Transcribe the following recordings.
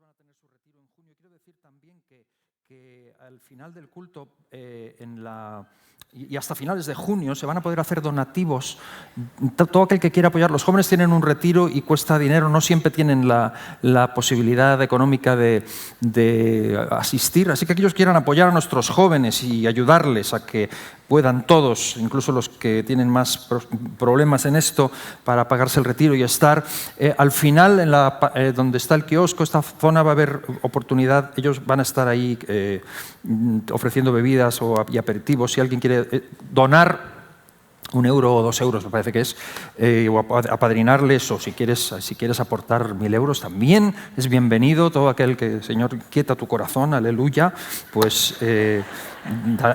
van a tener su retiro en junio. Quiero decir también que al final del culto y hasta finales de junio se van a poder hacer donativos. Todo aquel que quiera apoyar. Los jóvenes tienen un retiro y cuesta dinero, no siempre tienen la posibilidad económica de asistir. Así que aquellos que quieran apoyar a nuestros jóvenes y ayudarles a que puedan todos, incluso los que tienen más problemas en esto, para pagarse el retiro y estar. Al final, donde está el kiosco, esta zona va a haber oportunidad. Ellos van a estar ahí ofreciendo bebidas y aperitivos. Si alguien quiere donar 1 euro o 2 euros, me parece que es, o apadrinarles, o si quieres aportar 1000 euros, también es bienvenido. Todo aquel que, Señor, quieta tu corazón, aleluya, pues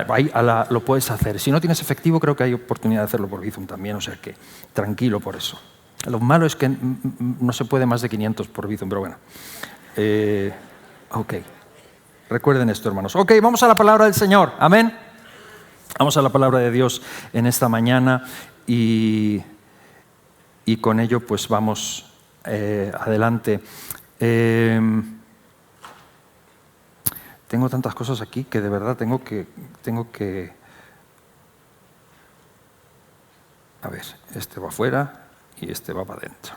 ahí lo puedes hacer. Si no tienes efectivo, creo que hay oportunidad de hacerlo por Bizum también, o sea que tranquilo por eso. Lo malo es que no se puede más de 500 por Bizum, pero bueno. Ok. Recuerden esto, hermanos. Ok, vamos a la palabra del Señor. Amén. Vamos a la palabra de Dios en esta mañana y con ello pues vamos adelante. Tengo tantas cosas aquí que de verdad tengo que... A ver, este va afuera y este va para adentro.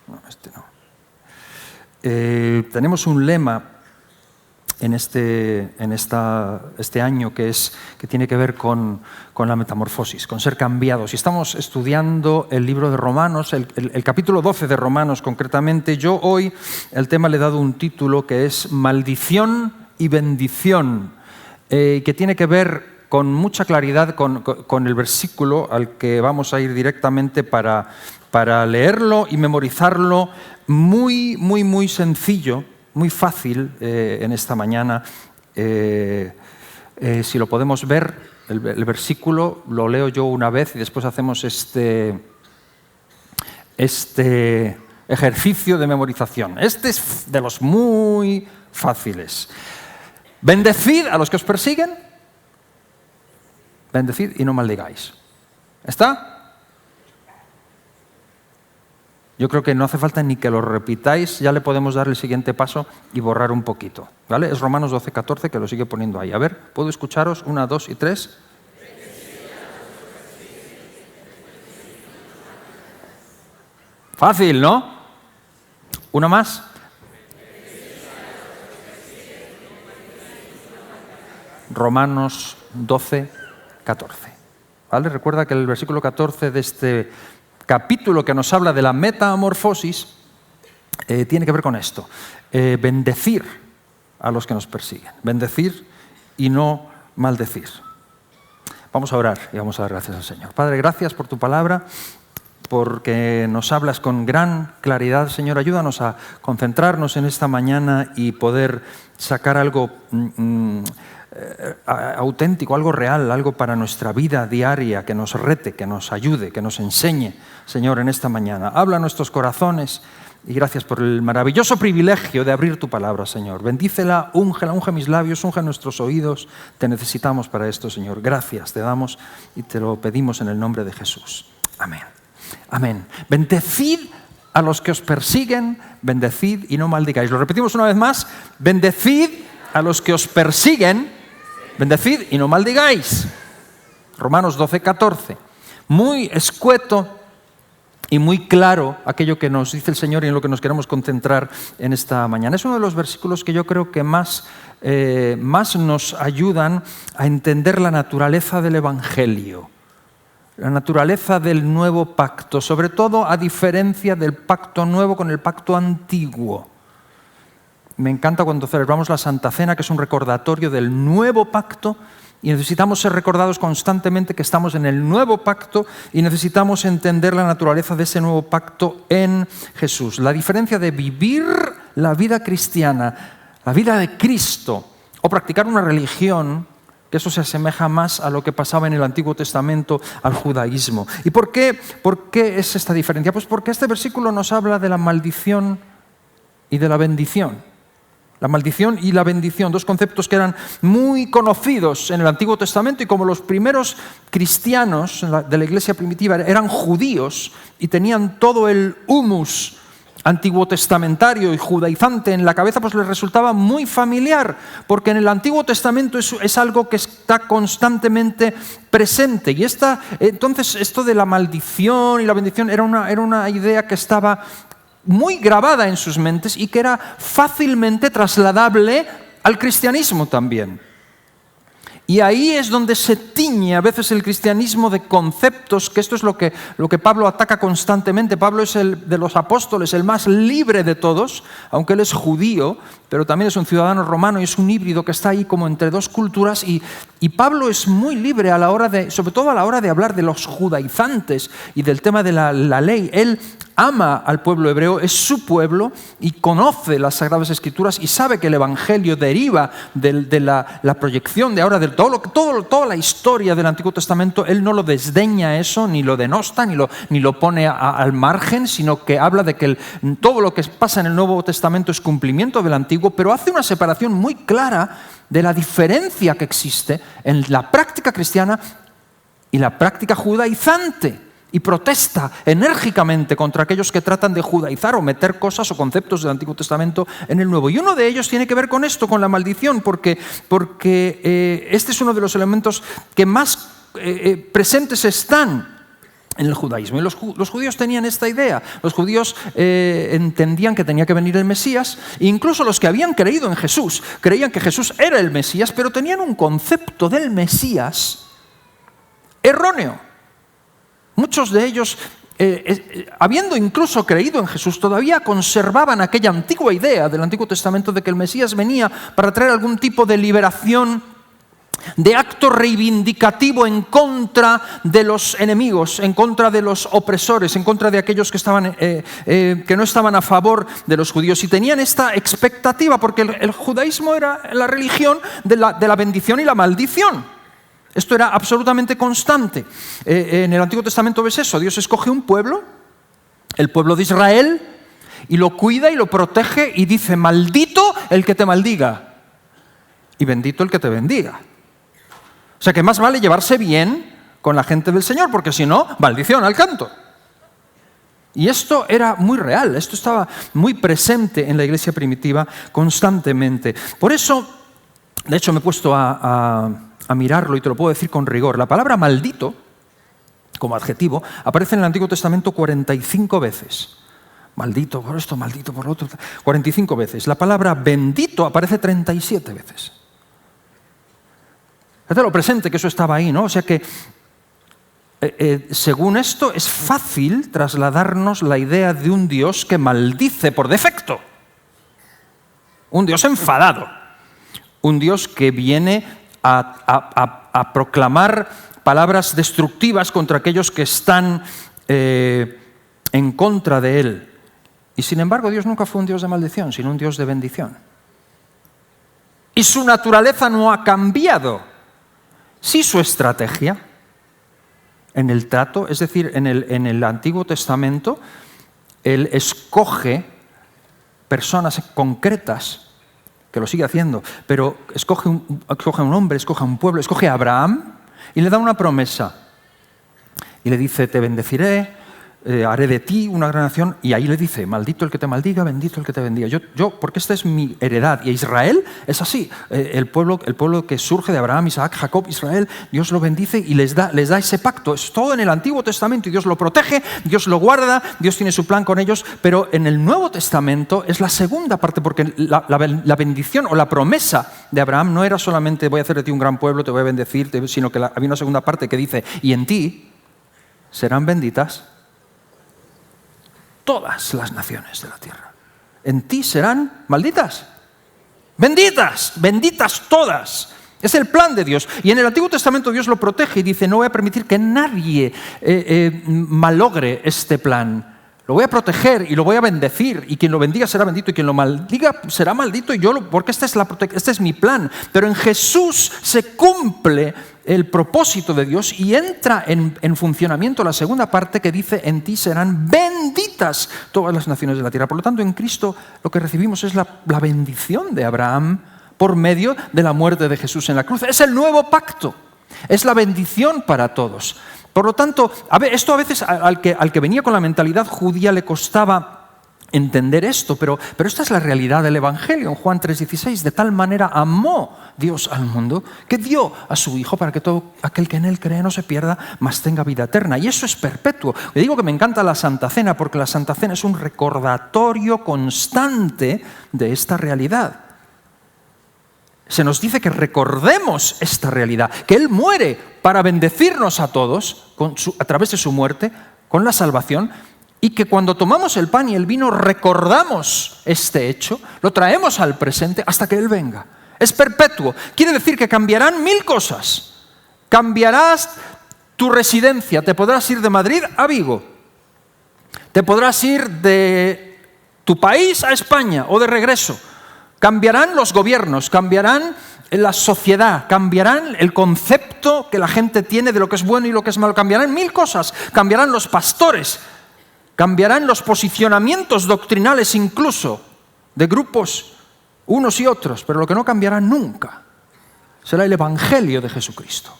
No, este no. Tenemos un lema en este año que tiene que ver con la metamorfosis, con ser cambiados. Y estamos estudiando el libro de Romanos, el capítulo 12 de Romanos concretamente. Yo hoy el tema le he dado un título que es Maldición y Bendición, que tiene que ver con mucha claridad con el versículo al que vamos a ir directamente para leerlo y memorizarlo. Muy, muy, muy sencillo, muy fácil en esta mañana. Si lo podemos ver, el versículo lo leo yo una vez y después hacemos este ejercicio de memorización. Este es de los muy fáciles. Bendecid a los que os persiguen, bendecid y no maldigáis. ¿Está? Yo creo que no hace falta ni que lo repitáis, ya le podemos dar el siguiente paso y borrar un poquito, ¿vale? Es Romanos 12, 14, que lo sigue poniendo ahí. A ver, ¿puedo escucharos? 1, 2 y 3. Fácil, ¿no? ¿Una más? Romanos 12, 14. ¿Vale? Recuerda que el versículo 14 de este capítulo que nos habla de la metamorfosis tiene que ver con esto. Bendecir a los que nos persiguen. Bendecir y no maldecir. Vamos a orar y vamos a dar gracias al Señor. Padre, gracias por tu palabra, porque nos hablas con gran claridad. Señor, ayúdanos a concentrarnos en esta mañana y poder sacar algo auténtico, algo real, algo para nuestra vida diaria, que nos rete, que nos ayude, que nos enseñe, Señor, en esta mañana. Habla a nuestros corazones y gracias por el maravilloso privilegio de abrir tu palabra, Señor. Bendícela, úngela, unge mis labios, unge nuestros oídos. Te necesitamos para esto, Señor. Gracias te damos y te lo pedimos en el nombre de Jesús. Amén. Amén. Bendecid a los que os persiguen, bendecid y no maldigáis. Lo repetimos una vez más. Bendecid a los que os persiguen, bendecid y no maldigáis. Romanos 12, 14. Muy escueto y muy claro aquello que nos dice el Señor y en lo que nos queremos concentrar en esta mañana. Es uno de los versículos que yo creo que más nos ayudan a entender la naturaleza del Evangelio, la naturaleza del nuevo pacto, sobre todo a diferencia del pacto nuevo con el pacto antiguo. Me encanta cuando celebramos la Santa Cena, que es un recordatorio del nuevo pacto, y necesitamos ser recordados constantemente que estamos en el nuevo pacto y necesitamos entender la naturaleza de ese nuevo pacto en Jesús. La diferencia de vivir la vida cristiana, la vida de Cristo, o practicar una religión, que eso se asemeja más a lo que pasaba en el Antiguo Testamento, al judaísmo. ¿Y por qué es esta diferencia? Pues porque este versículo nos habla de la maldición y de la bendición. La maldición y la bendición, dos conceptos que eran muy conocidos en el Antiguo Testamento, y como los primeros cristianos de la iglesia primitiva eran judíos y tenían todo el humus antiguo testamentario y judaizante en la cabeza, pues les resultaba muy familiar, porque en el Antiguo Testamento es algo que está constantemente presente. Y entonces esto de la maldición y la bendición era una idea que estaba muy grabada en sus mentes y que era fácilmente trasladable al cristianismo también. Y ahí es donde se tiñe a veces el cristianismo de conceptos, que esto es lo que Pablo ataca constantemente. Pablo es el de los apóstoles, el más libre de todos, aunque él es judío, pero también es un ciudadano romano y es un híbrido que está ahí como entre dos culturas. Y Pablo es muy libre sobre todo a la hora de hablar de los judaizantes y del tema de la ley. Él ama al pueblo hebreo, es su pueblo y conoce las Sagradas Escrituras y sabe que el Evangelio deriva de la proyección de ahora, de toda la historia del Antiguo Testamento. Él no lo desdeña eso, ni lo denosta, ni lo pone al margen, sino que habla de que todo lo que pasa en el Nuevo Testamento es cumplimiento del Antiguo, pero hace una separación muy clara de la diferencia que existe en la práctica cristiana y la práctica judaizante. Y protesta enérgicamente contra aquellos que tratan de judaizar o meter cosas o conceptos del Antiguo Testamento en el Nuevo. Y uno de ellos tiene que ver con esto, con la maldición, porque este es uno de los elementos que más presentes están en el judaísmo. Y los judíos tenían esta idea. Los judíos entendían que tenía que venir el Mesías. E incluso los que habían creído en Jesús creían que Jesús era el Mesías, pero tenían un concepto del Mesías erróneo. Muchos de ellos, habiendo incluso creído en Jesús, todavía conservaban aquella antigua idea del Antiguo Testamento de que el Mesías venía para traer algún tipo de liberación, de acto reivindicativo en contra de los enemigos, en contra de los opresores, en contra de aquellos que no estaban a favor de los judíos. Y tenían esta expectativa, porque el judaísmo era la religión de la bendición y la maldición. Esto era absolutamente constante. En el Antiguo Testamento ves eso. Dios escoge un pueblo, el pueblo de Israel, y lo cuida y lo protege y dice: maldito el que te maldiga y bendito el que te bendiga. O sea que más vale llevarse bien con la gente del Señor, porque si no, maldición al canto. Y esto era muy real, esto estaba muy presente en la iglesia primitiva constantemente. Por eso, de hecho, me he puesto a mirarlo y te lo puedo decir con rigor. La palabra maldito, como adjetivo, aparece en el Antiguo Testamento 45 veces. Maldito por esto, maldito por lo otro. 45 veces. La palabra bendito aparece 37 veces. Fíjate lo presente que eso estaba ahí, ¿no? O sea que, según esto, es fácil trasladarnos la idea de un Dios que maldice por defecto. Un Dios enfadado. Un Dios que viene a proclamar palabras destructivas contra aquellos que están en contra de Él. Y sin embargo, Dios nunca fue un Dios de maldición, sino un Dios de bendición. Y su naturaleza no ha cambiado. Sí, su estrategia en el trato, es decir, en el Antiguo Testamento, Él escoge personas concretas, que lo sigue haciendo, pero escoge a un hombre, escoge a un pueblo, escoge a Abraham y le da una promesa. Y le dice: te bendeciré, haré de ti una gran nación. Y ahí le dice: maldito el que te maldiga, bendito el que te bendiga. Yo, porque esta es mi heredad. Y a Israel es así. El pueblo que surge de Abraham, Isaac, Jacob, Israel, Dios lo bendice y les da ese pacto. Es todo en el Antiguo Testamento y Dios lo protege, Dios lo guarda, Dios tiene su plan con ellos. Pero en el Nuevo Testamento es la segunda parte, porque la bendición o la promesa de Abraham no era solamente: voy a hacer de ti un gran pueblo, te voy a bendecir, sino que había una segunda parte que dice: y en ti serán benditas todas las naciones de la tierra. En ti serán malditas. Benditas, benditas todas. Es el plan de Dios. Y en el Antiguo Testamento Dios lo protege y dice: no voy a permitir que nadie malogre este plan. Lo voy a proteger y lo voy a bendecir. Y quien lo bendiga será bendito y quien lo maldiga será maldito. Porque este es mi plan. Pero en Jesús se cumple el propósito de Dios y entra en funcionamiento la segunda parte que dice: en ti serán benditas todas las naciones de la tierra. Por lo tanto, en Cristo lo que recibimos es la bendición de Abraham por medio de la muerte de Jesús en la cruz. Es el nuevo pacto. Es la bendición para todos. Por lo tanto, esto a veces al que venía con la mentalidad judía le costaba entender esto, pero esta es la realidad del Evangelio. En Juan 3:16, de tal manera amó Dios al mundo que dio a su Hijo para que todo aquel que en Él cree no se pierda, mas tenga vida eterna. Y eso es perpetuo. Le digo que me encanta la Santa Cena porque la Santa Cena es un recordatorio constante de esta realidad. Se nos dice que recordemos esta realidad, que Él muere para bendecirnos a todos a través de su muerte, con la salvación, y que cuando tomamos el pan y el vino recordamos este hecho, lo traemos al presente hasta que Él venga. Es perpetuo. Quiere decir que cambiarán 1000 cosas. Cambiarás tu residencia. Te podrás ir de Madrid a Vigo. Te podrás ir de tu país a España o de regreso. Cambiarán los gobiernos, cambiarán la sociedad, cambiarán el concepto que la gente tiene de lo que es bueno y lo que es malo. Cambiarán 1000 cosas. Cambiarán los pastores. Cambiarán los posicionamientos doctrinales incluso de grupos unos y otros, pero lo que no cambiará nunca será el Evangelio de Jesucristo.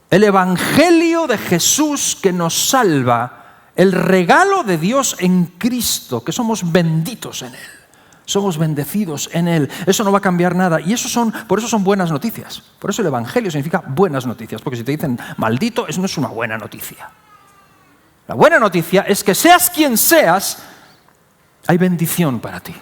El Evangelio de Jesús que nos salva, el regalo de Dios en Cristo, que somos benditos en Él, somos bendecidos en Él. Eso no va a cambiar nada y por eso son buenas noticias. Por eso el Evangelio significa buenas noticias, porque si te dicen maldito, eso no es una buena noticia. La buena noticia es que seas quien seas, hay bendición para ti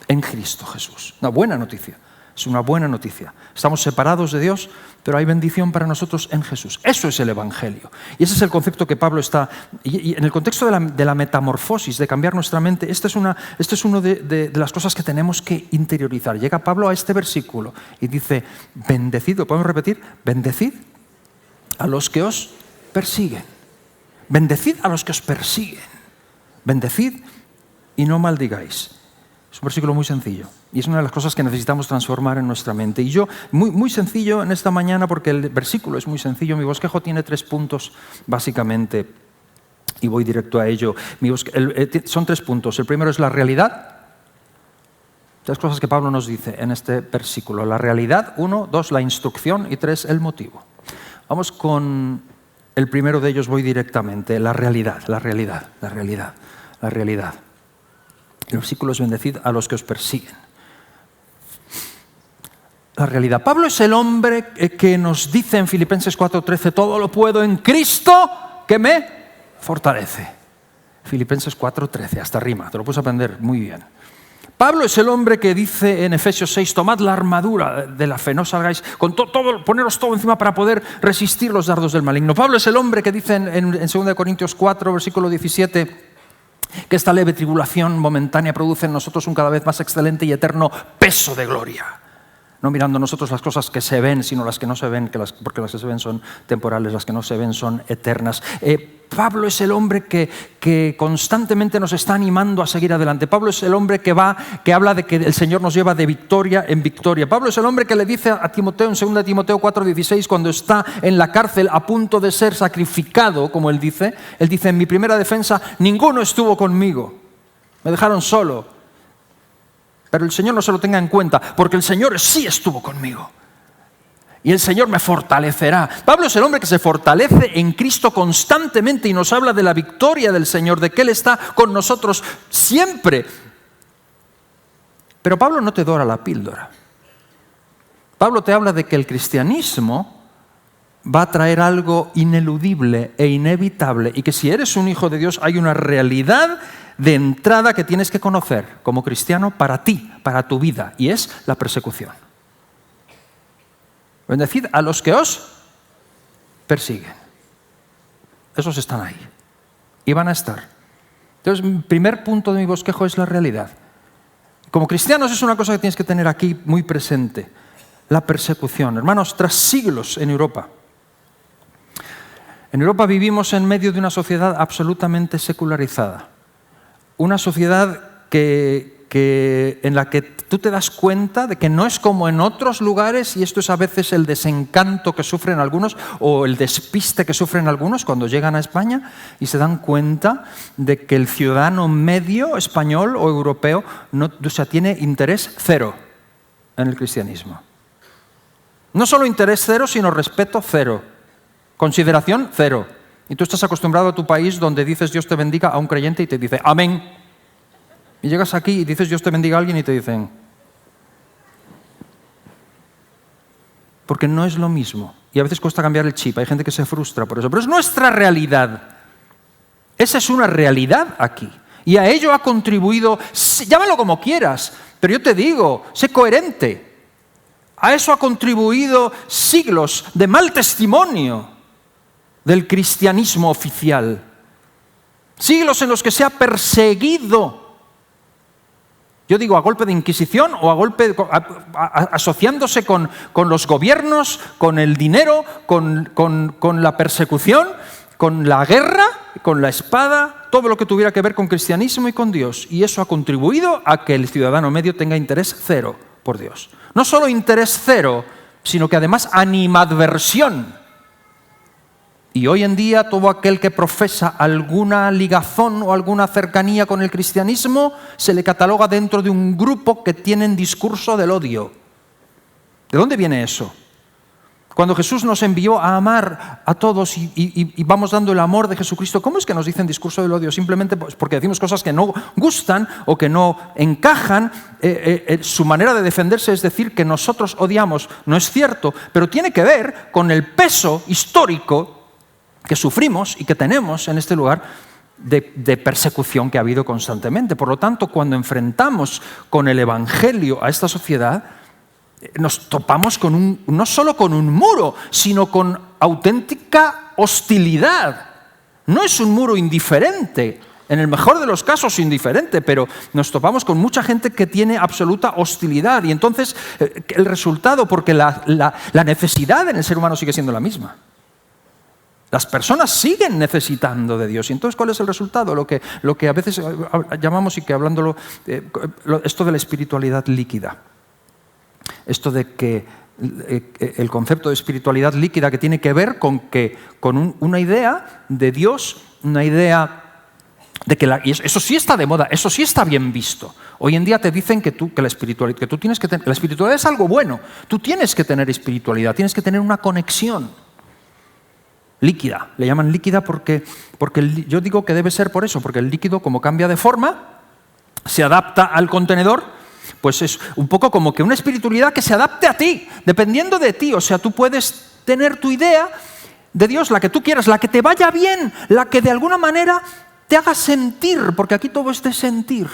en Cristo Jesús. Una buena noticia, es una buena noticia. Estamos separados de Dios, pero hay bendición para nosotros en Jesús. Eso es el Evangelio. Y ese es el concepto que Pablo está... Y en el contexto de la metamorfosis, de cambiar nuestra mente, esta es una de las cosas que tenemos que interiorizar. Llega Pablo a este versículo y dice, bendecid, ¿lo podemos repetir? Bendecid a los que os persiguen. Bendecid a los que os persiguen. Bendecid y no maldigáis. Es un versículo muy sencillo y es una de las cosas que necesitamos transformar en nuestra mente. Y yo, muy sencillo en esta mañana, porque el versículo es muy sencillo. Mi bosquejo tiene 3 puntos básicamente y voy directo a ello. Son 3 puntos. El primero es la realidad. 3 cosas que Pablo nos dice en este versículo. La realidad, 1, 2, la instrucción y 3, el motivo. Vamos con el primero de ellos, voy directamente. La realidad. El versículo es bendecid a los que os persiguen. La realidad. Pablo es el hombre que nos dice en Filipenses 4:13, todo lo puedo en Cristo que me fortalece. Filipenses 4:13, hasta rima, te lo puedes aprender muy bien. Pablo es el hombre que dice en Efesios 6, tomad la armadura de la fe, no salgáis con poneros todo encima para poder resistir los dardos del maligno. Pablo es el hombre que dice en 2 Corintios 4, versículo 17, que esta leve tribulación momentánea produce en nosotros un cada vez más excelente y eterno peso de gloria. No mirando nosotros las cosas que se ven, sino las que no se ven, porque las que se ven son temporales, las que no se ven son eternas. Pablo es el hombre que constantemente nos está animando a seguir adelante. Pablo es el hombre que habla de que el Señor nos lleva de victoria en victoria. Pablo es el hombre que le dice a Timoteo en 2 Timoteo 4:16, cuando está en la cárcel a punto de ser sacrificado, como él dice, en mi primera defensa, ninguno estuvo conmigo, me dejaron solo. Pero el Señor no se lo tenga en cuenta, porque el Señor sí estuvo conmigo. Y el Señor me fortalecerá. Pablo es el hombre que se fortalece en Cristo constantemente y nos habla de la victoria del Señor, de que Él está con nosotros siempre. Pero Pablo no te dora la píldora. Pablo te habla de que el cristianismo va a traer algo ineludible e inevitable y que si eres un hijo de Dios hay una realidad de entrada que tienes que conocer como cristiano para ti, para tu vida, y es la persecución. Bendecid a los que os persiguen. Esos están ahí y van a estar. Entonces, el primer punto de mi bosquejo es la realidad. Como cristianos es una cosa que tienes que tener aquí muy presente, la persecución. Hermanos, tras siglos en Europa vivimos en medio de una sociedad absolutamente secularizada. Una sociedad en la que tú te das cuenta de que no es como en otros lugares, y esto es a veces el desencanto que sufren algunos o el despiste que sufren algunos cuando llegan a España y se dan cuenta de que el ciudadano medio español o europeo tiene interés cero en el cristianismo. No solo interés cero, sino respeto cero, consideración cero. Y tú estás acostumbrado a tu país donde dices Dios te bendiga a un creyente y te dice amén. Y llegas aquí y dices Dios te bendiga a alguien y te dicen... Porque no es lo mismo. Y a veces cuesta cambiar el chip. Hay gente que se frustra por eso. Pero es nuestra realidad. Esa es una realidad aquí. Y a ello ha contribuido, llámalo como quieras, pero yo te digo, sé coherente. A eso ha contribuido siglos de mal testimonio del cristianismo oficial. Siglos en los que se ha perseguido. Yo digo, a golpe de inquisición o a golpe asociándose con los gobiernos, con el dinero, con la persecución, con la guerra, con la espada, todo lo que tuviera que ver con cristianismo y con Dios. Y eso ha contribuido a que el ciudadano medio tenga interés cero por Dios. No solo interés cero, sino que además animadversión. Y hoy en día todo aquel que profesa alguna ligazón o alguna cercanía con el cristianismo se le cataloga dentro de un grupo que tienen discurso del odio. ¿De dónde viene eso? Cuando Jesús nos envió a amar a todos y vamos dando el amor de Jesucristo, ¿cómo es que nos dicen discurso del odio? Simplemente porque decimos cosas que no gustan o que no encajan. Su manera de defenderse es decir que nosotros odiamos. No es cierto, pero tiene que ver con el peso histórico que sufrimos y que tenemos en este lugar de persecución que ha habido constantemente. Por lo tanto, cuando enfrentamos con el Evangelio a esta sociedad, nos topamos con no solo con un muro, sino con auténtica hostilidad. No es un muro indiferente, en el mejor de los casos indiferente, pero nos topamos con mucha gente que tiene absoluta hostilidad. Y entonces el resultado, porque la necesidad en el ser humano sigue siendo la misma. Las personas siguen necesitando de Dios. Y entonces, ¿cuál es el resultado? Lo que a veces llamamos, y que hablándolo, esto de la espiritualidad líquida. Esto de que el concepto de espiritualidad líquida que tiene que ver con una idea de Dios, una idea de que y eso sí está de moda, eso sí está bien visto. Hoy en día te dicen que la espiritualidad es algo bueno. Tú tienes que tener espiritualidad, tienes que tener una conexión líquida. Le llaman líquida porque yo digo que debe ser por eso, porque el líquido, como cambia de forma, se adapta al contenedor. Pues es un poco como que una espiritualidad que se adapte a ti, dependiendo de ti. O sea, tú puedes tener tu idea de Dios, la que tú quieras, la que te vaya bien, la que de alguna manera te haga sentir, porque aquí todo es de sentir.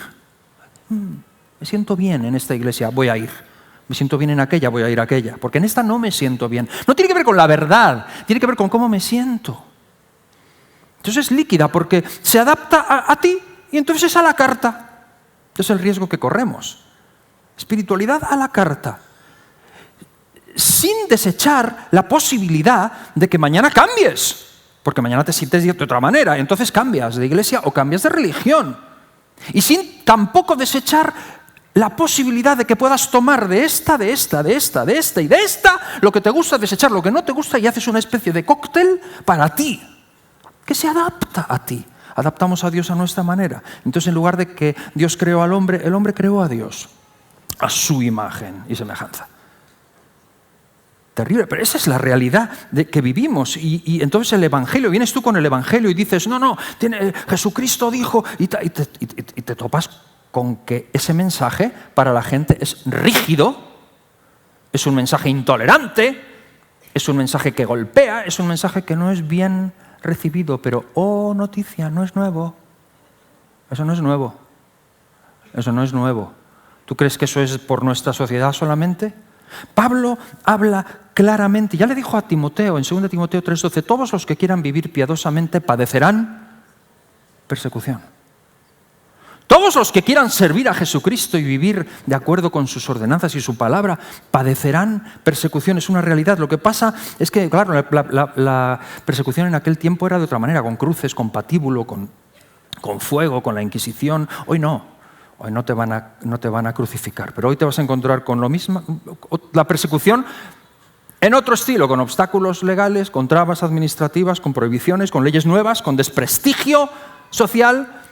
Me siento bien en esta iglesia, voy a ir. Me siento bien en aquella, voy a ir a aquella. Porque en esta no me siento bien. No tiene que ver con la verdad, tiene que ver con cómo me siento. Entonces es líquida porque se adapta a ti y entonces es a la carta. Ese es el riesgo que corremos. Espiritualidad a la carta, sin desechar la posibilidad de que mañana cambies, porque mañana te sientes de otra manera, entonces cambias de iglesia o cambias de religión, y sin tampoco desechar la posibilidad de que puedas tomar de esta y de esta lo que te gusta, desechar lo que no te gusta y haces una especie de cóctel para ti, que se adapta a ti. Adaptamos a Dios a nuestra manera. Entonces, en lugar de que Dios creó al hombre, el hombre creó a Dios a su imagen y semejanza. Terrible, pero esa es la realidad de que vivimos. Y entonces el Evangelio, vienes tú con el Evangelio y dices, no, Jesucristo dijo, y te topas con que ese mensaje para la gente es rígido, es un mensaje intolerante, es un mensaje que golpea, es un mensaje que no es bien recibido, pero, noticia, no es nuevo. Eso no es nuevo. Eso no es nuevo. ¿Tú crees que eso es por nuestra sociedad solamente? Pablo habla claramente, ya le dijo a Timoteo en 2 Timoteo 3:12, todos los que quieran vivir piadosamente padecerán persecución. Todos los que quieran servir a Jesucristo y vivir de acuerdo con sus ordenanzas y su palabra padecerán persecución. Es una realidad. Lo que pasa es que, claro, la persecución en aquel tiempo era de otra manera, con cruces, con patíbulo, con fuego, con la Inquisición. Hoy no. Hoy no te van a crucificar, pero hoy te vas a encontrar con lo mismo, la persecución en otro estilo, con obstáculos legales, con trabas administrativas, con prohibiciones, con leyes nuevas, con desprestigio social,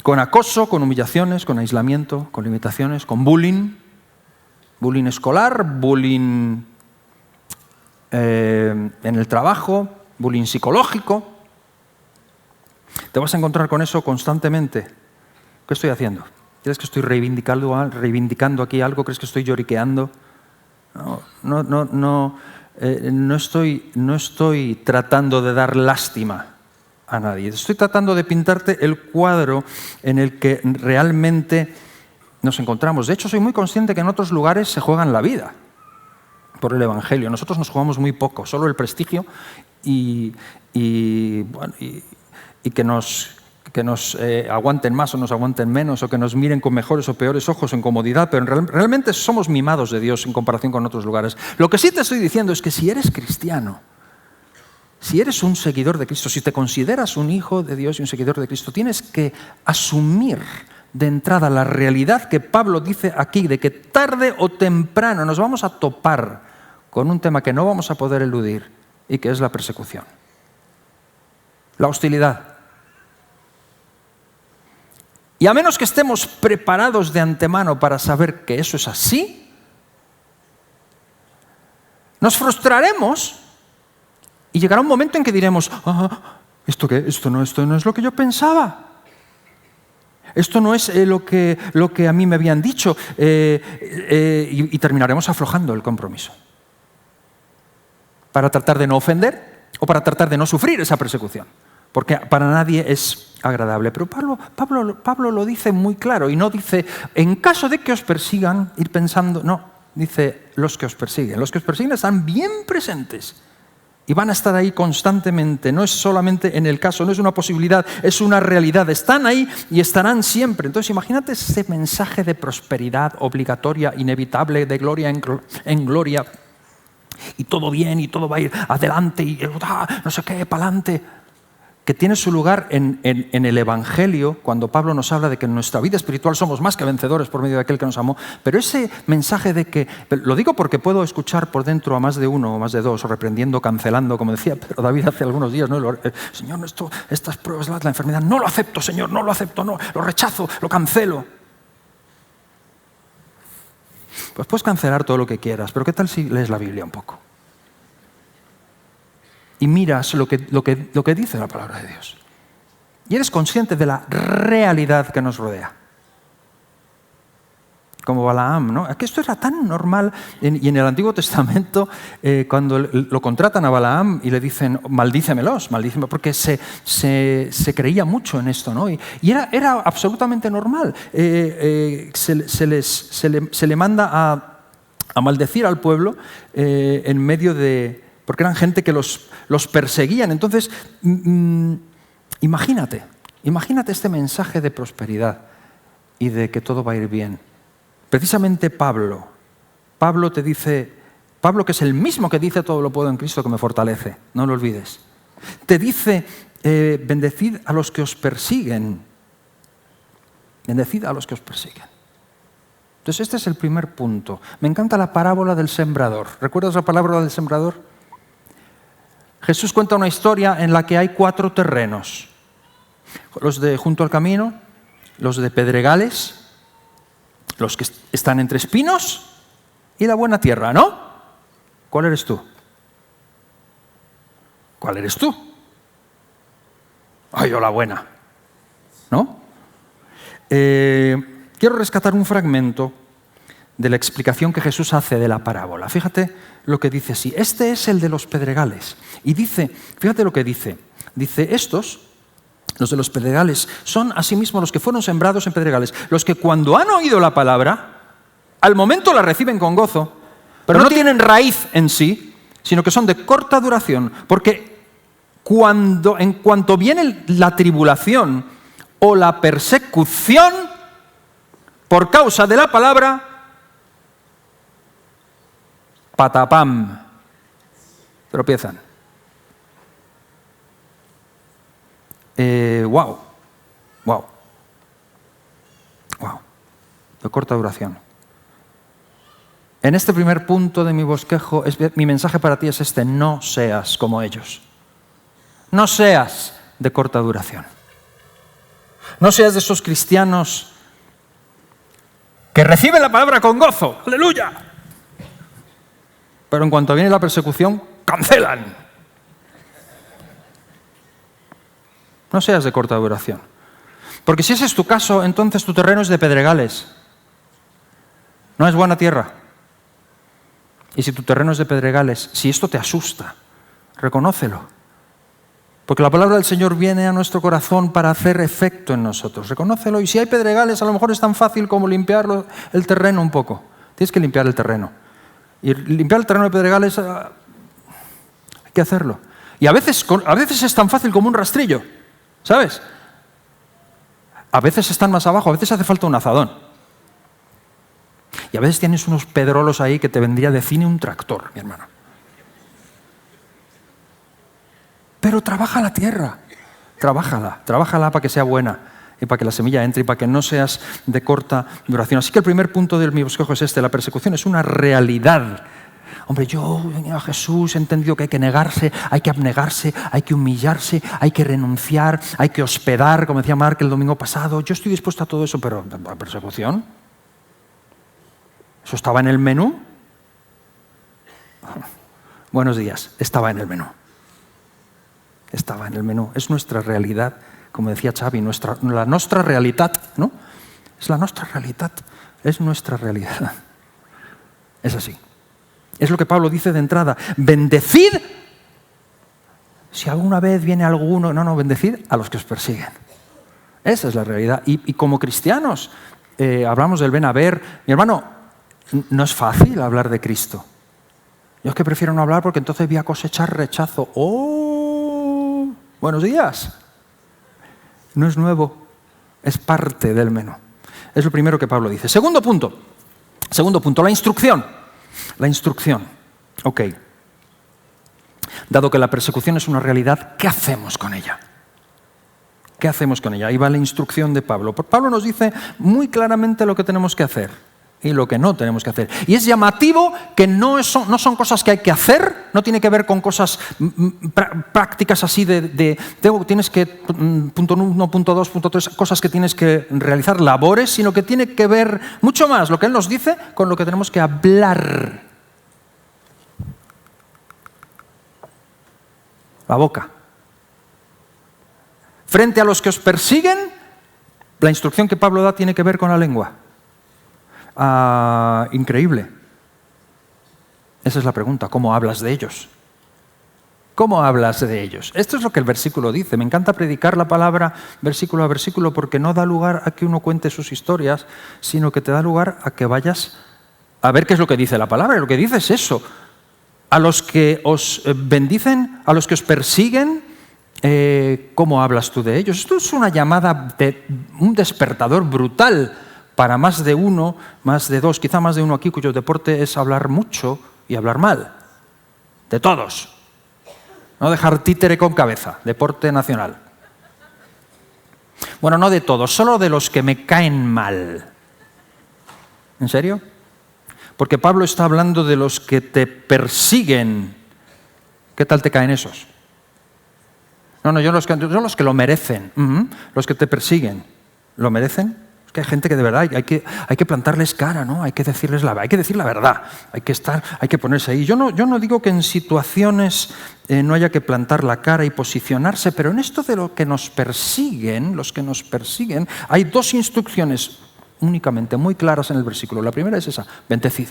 con acoso, con humillaciones, con aislamiento, con limitaciones, con bullying escolar, bullying en el trabajo, bullying psicológico. Te vas a encontrar con eso constantemente. ¿Qué estoy haciendo? ¿Crees que estoy reivindicando aquí algo? ¿Crees que estoy lloriqueando? No estoy tratando de dar lástima a nadie. Estoy tratando de pintarte el cuadro en el que realmente nos encontramos. De hecho, soy muy consciente que en otros lugares se juegan la vida por el Evangelio. Nosotros nos jugamos muy poco, solo el prestigio y que nos aguanten más o nos aguanten menos, o que nos miren con mejores o peores ojos en comodidad, pero realmente somos mimados de Dios en comparación con otros lugares. Lo que sí te estoy diciendo es que si eres cristiano, si eres un seguidor de Cristo, si te consideras un hijo de Dios y un seguidor de Cristo, tienes que asumir de entrada la realidad que Pablo dice aquí, de que tarde o temprano nos vamos a topar con un tema que no vamos a poder eludir, y que es la persecución, la hostilidad. Y a menos que estemos preparados de antemano para saber que eso es así, nos frustraremos y llegará un momento en que diremos, ¿esto qué? Esto no es lo que yo pensaba. Esto no es lo que a mí me habían dicho. Y terminaremos aflojando el compromiso para tratar de no ofender o para tratar de no sufrir esa persecución. Porque para nadie es agradable. Pero Pablo lo dice muy claro y no dice, en caso de que os persigan, ir pensando, no, dice los que os persiguen. Los que os persiguen están bien presentes y van a estar ahí constantemente. No es solamente en el caso, no es una posibilidad, es una realidad. Están ahí y estarán siempre. Entonces imagínate ese mensaje de prosperidad obligatoria, inevitable, de gloria en gloria. Y todo bien y todo va a ir adelante y no sé qué, para adelante. Que tiene su lugar en el Evangelio, cuando Pablo nos habla de que en nuestra vida espiritual somos más que vencedores por medio de aquel que nos amó. Pero ese mensaje de que, lo digo porque puedo escuchar por dentro a más de uno o más de dos, o reprendiendo, cancelando, como decía Pedro David hace algunos días, ¿no? Señor, estas pruebas, la enfermedad, no lo acepto, Señor, no lo acepto, no, lo rechazo, lo cancelo. Pues puedes cancelar todo lo que quieras, pero ¿qué tal si lees la Biblia un poco? Y miras lo que dice la palabra de Dios. Y eres consciente de la realidad que nos rodea. Como Balaam, ¿no? Que esto era tan normal. Y en el Antiguo Testamento, cuando lo contratan a Balaam y le dicen, maldícemelos, porque se creía mucho en esto, ¿no? Y era absolutamente normal. Se le manda a maldecir al pueblo en medio de... Porque eran gente que los perseguían. Entonces, imagínate este mensaje de prosperidad y de que todo va a ir bien. Precisamente Pablo te dice, Pablo, que es el mismo que dice todo lo puedo en Cristo que me fortalece, no lo olvides. Te dice, bendecid a los que os persiguen. Bendecid a los que os persiguen. Entonces este es el primer punto. Me encanta la parábola del sembrador. ¿Recuerdas la parábola del sembrador? Jesús cuenta una historia en la que hay 4 terrenos. Los de junto al camino, los de pedregales, los que están entre espinos y la buena tierra, ¿no? ¿Cuál eres tú? ¿Cuál eres tú? Ay, yo la buena, ¿no? Quiero rescatar un fragmento de la explicación que Jesús hace de la parábola. Fíjate lo que dice así. Este es el de los pedregales. Y dice, fíjate lo que dice. Dice, estos, los de los pedregales, son asimismo los que fueron sembrados en pedregales, los que cuando han oído la palabra, al momento la reciben con gozo, pero no tienen raíz en sí, sino que son de corta duración, porque en cuanto viene la tribulación o la persecución por causa de la palabra, patapam, tropiezan. Wow. De corta duración. En este primer punto de mi bosquejo, mi mensaje para ti es este: no seas como ellos. No seas de corta duración. No seas de esos cristianos que reciben la palabra con gozo. ¡Aleluya! Pero en cuanto viene la persecución, cancelan. No seas de corta duración. Porque si ese es tu caso, entonces tu terreno es de pedregales. No es buena tierra. Y si tu terreno es de pedregales, si esto te asusta, reconócelo. Porque la palabra del Señor viene a nuestro corazón para hacer efecto en nosotros. Reconócelo. Y si hay pedregales, a lo mejor es tan fácil como limpiar el terreno un poco. Tienes que limpiar el terreno. Y limpiar el terreno de pedregales hay que hacerlo. Y a veces es tan fácil como un rastrillo, ¿sabes? A veces están más abajo, a veces hace falta un azadón. Y a veces tienes unos pedrolos ahí que te vendría de cine un tractor, mi hermano. Pero trabaja la tierra, trabájala para que sea buena y para que la semilla entre y para que no seas de corta duración. Así que el primer punto de mi bosquejo es este: la persecución es una realidad. Hombre, yo a Jesús he entendido que hay que negarse, hay que abnegarse, hay que humillarse, hay que renunciar, hay que hospedar, como decía Mark el domingo pasado. Yo estoy dispuesto a todo eso, pero ¿la persecución? ¿Eso estaba en el menú? Buenos días, estaba en el menú. Estaba en el menú. Es nuestra realidad, como decía Xavi, la nostra realitat, ¿no? Es la nostra realitat, es nuestra realidad. Es así. Es lo que Pablo dice de entrada. Bendecid, si alguna vez viene alguno, bendecid a los que os persiguen. Esa es la realidad. Y como cristianos, hablamos del ven a ver. Mi hermano, no es fácil hablar de Cristo. Yo es que prefiero no hablar porque entonces voy a cosechar rechazo. ¡Oh! Buenos días. No es nuevo, es parte del menú. Es lo primero que Pablo dice. Segundo punto, la instrucción. La instrucción. Ok. Dado que la persecución es una realidad, ¿qué hacemos con ella? ¿Qué hacemos con ella? Ahí va la instrucción de Pablo. Pablo nos dice muy claramente lo que tenemos que hacer y lo que no tenemos que hacer. Y es llamativo que no son cosas que hay que hacer, no tiene que ver con cosas prácticas así tienes que, punto 1, punto 2, punto 3, cosas que tienes que realizar, labores, sino que tiene que ver mucho más lo que él nos dice con lo que tenemos que hablar. La boca. Frente a los que os persiguen, la instrucción que Pablo da tiene que ver con la lengua. Increíble. Esa es la pregunta. ¿Cómo hablas de ellos? ¿Cómo hablas de ellos? Esto es lo que el versículo dice. Me encanta predicar la palabra versículo a versículo porque no da lugar a que uno cuente sus historias, sino que te da lugar a que vayas a ver qué es lo que dice la palabra. Lo que dice es eso. A los que os bendicen, a los que os persiguen, ¿cómo hablas tú de ellos? Esto es una llamada un despertador brutal para más de uno, más de dos, quizá más de uno aquí cuyo deporte es hablar mucho y hablar mal. De todos. No dejar títere con cabeza, deporte nacional. Bueno, no de todos, solo de los que me caen mal. ¿En serio? Porque Pablo está hablando de los que te persiguen. ¿Qué tal te caen esos? Yo los que lo merecen. Los que te persiguen. ¿Lo merecen? Es que hay gente que de verdad hay que plantarles cara, ¿no? Hay que decir la verdad. Hay que ponerse ahí. Yo no digo que en situaciones no haya que plantar la cara y posicionarse, pero en esto de los que nos persiguen, hay dos instrucciones únicamente muy claras en el versículo. La primera es esa: bendecid.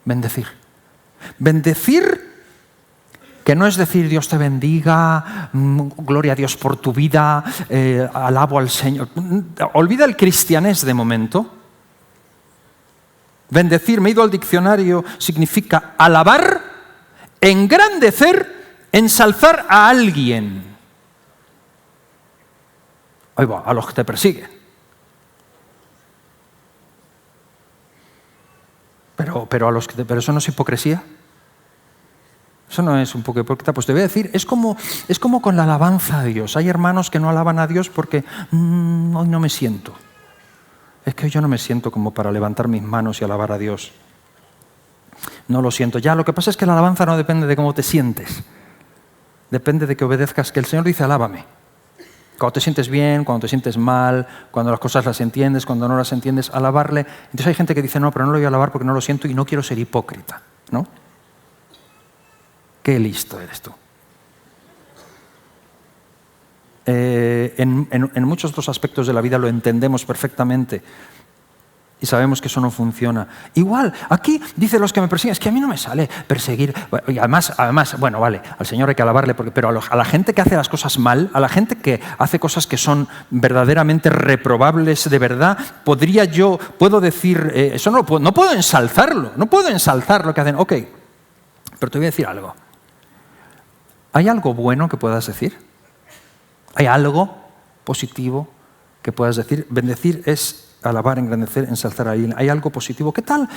Bendecir. Bendecir, que no es decir Dios te bendiga, gloria a Dios por tu vida, alabo al Señor. Olvida el cristianés de momento. Bendecir, me he ido al diccionario, significa alabar, engrandecer, ensalzar a alguien. Ahí va, a los que te persiguen. Pero eso no es hipocresía. Eso no es un poco hipócrita. Pues te voy a decir, es como con la alabanza a Dios. Hay hermanos que no alaban a Dios porque hoy no me siento. Es que hoy yo no me siento como para levantar mis manos y alabar a Dios. No lo siento. Ya, lo que pasa es que la alabanza no depende de cómo te sientes. Depende de que obedezcas, que el Señor dice alábame. Cuando te sientes bien, cuando te sientes mal, cuando las cosas las entiendes, cuando no las entiendes, alabarle. Entonces hay gente que dice, no, pero no lo voy a alabar porque no lo siento y no quiero ser hipócrita, ¿no? Qué listo eres tú. porque en muchos otros aspectos de la vida lo entendemos perfectamente y sabemos que eso no funciona. Igual, aquí dice los que me persiguen, es que a mí no me sale perseguir. Y además, bueno, vale, al Señor hay que alabarle, pero a la gente que hace las cosas mal, a la gente que hace cosas que son verdaderamente reprobables de verdad, puedo decir, eso no puedo ensalzarlo, no puedo ensalzar lo que hacen. Ok, pero te voy a decir algo. ¿Hay algo bueno que puedas decir? ¿Hay algo positivo que puedas decir? Bendecir es alabar, engrandecer, ensalzar a alguien. ¿Hay algo positivo? ¿Qué tal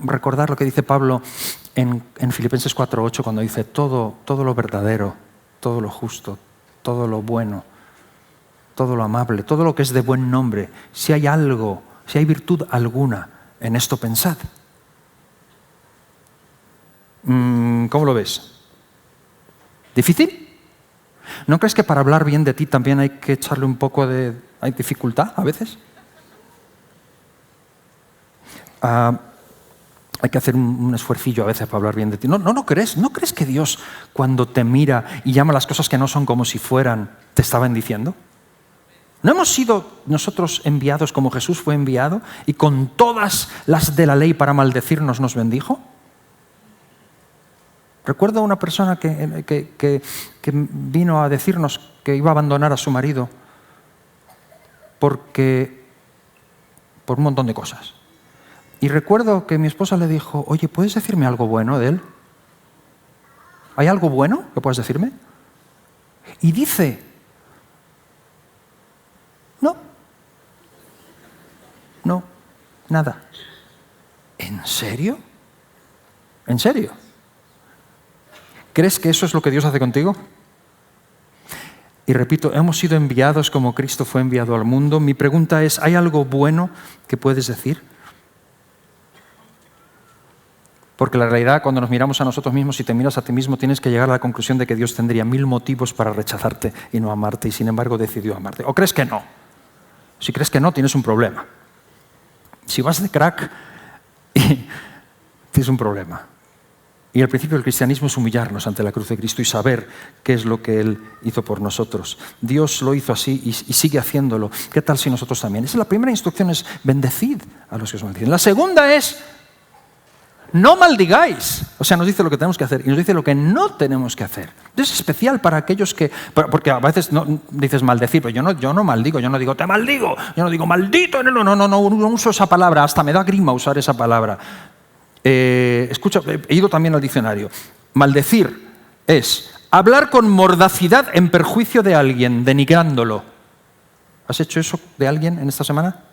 recordar lo que dice Pablo en Filipenses 4:8 cuando dice todo lo verdadero, todo lo justo, todo lo bueno, todo lo amable, todo lo que es de buen nombre? Si hay algo, si hay virtud alguna, en esto pensad. ¿Cómo lo ves? ¿Difícil? ¿No crees que para hablar bien de ti también hay que echarle un poco de... ¿Hay dificultad a veces? Hay que hacer un esfuercillo a veces para hablar bien de ti. ¿No crees? ¿No crees que Dios, cuando te mira y llama las cosas que no son como si fueran, te está bendiciendo? ¿No hemos sido nosotros enviados como Jesús fue enviado y con todas las de la ley para maldecirnos nos bendijo? Recuerdo a una persona que vino a decirnos que iba a abandonar a su marido por un montón de cosas. Y recuerdo que mi esposa le dijo, oye, ¿puedes decirme algo bueno de él? ¿Hay algo bueno que puedas decirme? Y dice, no, nada. ¿En serio? ¿En serio? ¿Crees que eso es lo que Dios hace contigo? Y repito, hemos sido enviados como Cristo fue enviado al mundo. Mi pregunta es, ¿hay algo bueno que puedes decir? Porque la realidad, cuando nos miramos a nosotros mismos, si te miras a ti mismo, tienes que llegar a la conclusión de que Dios tendría 1000 motivos para rechazarte y no amarte, y sin embargo decidió amarte. ¿O crees que no? Si crees que no, tienes un problema. Si vas de crack, tienes un problema. Y el principio del cristianismo es humillarnos ante la cruz de Cristo y saber qué es lo que Él hizo por nosotros. Dios lo hizo así y sigue haciéndolo. ¿Qué tal si nosotros también? Esa es la primera instrucción, es bendecid a los que os maldicen. La segunda es, no maldigáis. O sea, nos dice lo que tenemos que hacer y nos dice lo que no tenemos que hacer. Es especial para aquellos que... Porque a veces dices maldecir, pero yo no maldigo, yo no digo te maldigo, yo no digo maldito, no uso esa palabra, hasta me da grima usar esa palabra. Escucha, he ido también al diccionario. Maldecir es hablar con mordacidad en perjuicio de alguien, denigrándolo. ¿Has hecho eso de alguien en esta semana?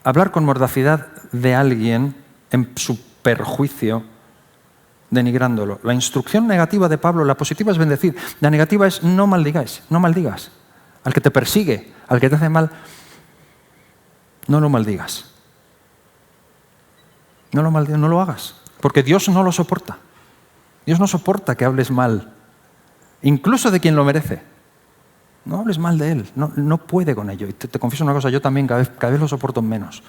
Hablar con mordacidad de alguien en su perjuicio, denigrándolo. La instrucción negativa de Pablo, la positiva es bendecir, la negativa es no maldigáis, no maldigas. Al que te persigue, al que te hace mal, no lo maldigas. No lo hagas, porque Dios no lo soporta. Dios no soporta que hables mal, incluso de quien lo merece. No hables mal de Él, no puede con ello. Y te confieso una cosa, yo también cada vez lo soporto menos.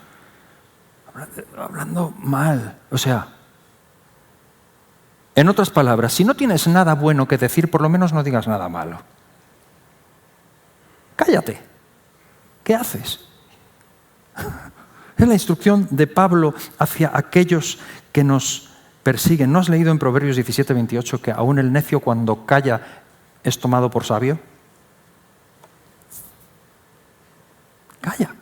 Hablando mal, o sea, en otras palabras, si no tienes nada bueno que decir, por lo menos no digas nada malo. Cállate. ¿Qué haces? Es la instrucción de Pablo hacia aquellos que nos persiguen. ¿No has leído en Proverbios 17:28 que aún el necio cuando calla es tomado por sabio? Calla.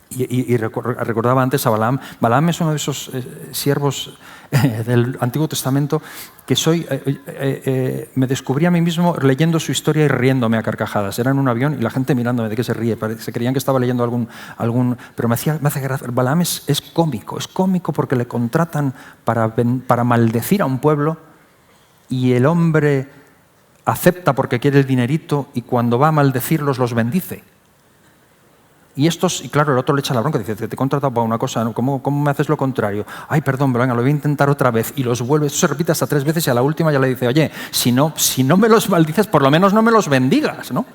Y recordaba antes a Balaam. Balaam es uno de esos siervos del Antiguo Testamento que me descubrí a mí mismo leyendo su historia y riéndome a carcajadas. Era en un avión y la gente mirándome de qué se ríe. Se creían que estaba leyendo algún pero me hace gracia. Balaam es cómico porque le contratan para maldecir a un pueblo y el hombre acepta porque quiere el dinerito y cuando va a maldecirlos los bendice. Y claro, el otro le echa la bronca, dice, te he contratado para una cosa, ¿cómo me haces lo contrario? Ay, perdón, pero venga, lo voy a intentar otra vez. Y los vuelve, eso se repite hasta 3 veces y a la última ya le dice, oye, si no me los maldices, por lo menos no me los bendigas, ¿no?